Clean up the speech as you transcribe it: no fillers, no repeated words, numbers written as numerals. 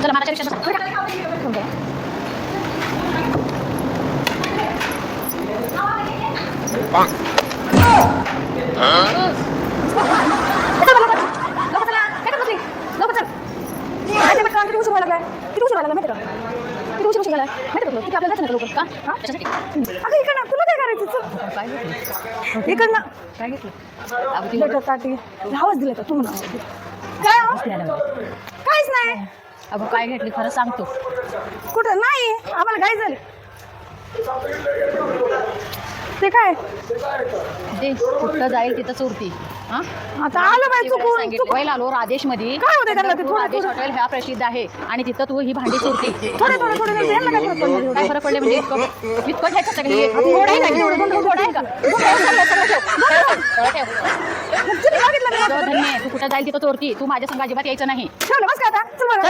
चला माझ्या रिक्षात बसा. काय घेतलं आवाज दिला तू म्हणा काय काहीच नाही. अगं काय घेतली खरं सांगतो. कुठं नाही आम्हाला काय झालं ते काय ते कुठं जाईल तिथं चोरती. हा आता आलं बाई चुकून पहिला आलो राजेश मध्ये. काय होतं त्यांना ते थोडं राजेश हॉटेल ह्या प्रसिद्ध आहे आणि तिथं तू ही भांडी चोरती. थोडे थोडे थोडे यांना काय फरक पडलं? काय फरक पडले म्हणजे इतकं घ्यायचं सगळी थोडं आहे का थोडं आहे का धन्य तू कुठं जाईल तिथं चोरती. तू माझ्या संग अजिबात यायचं नाही. ठेवलं बस का आता चल बरं.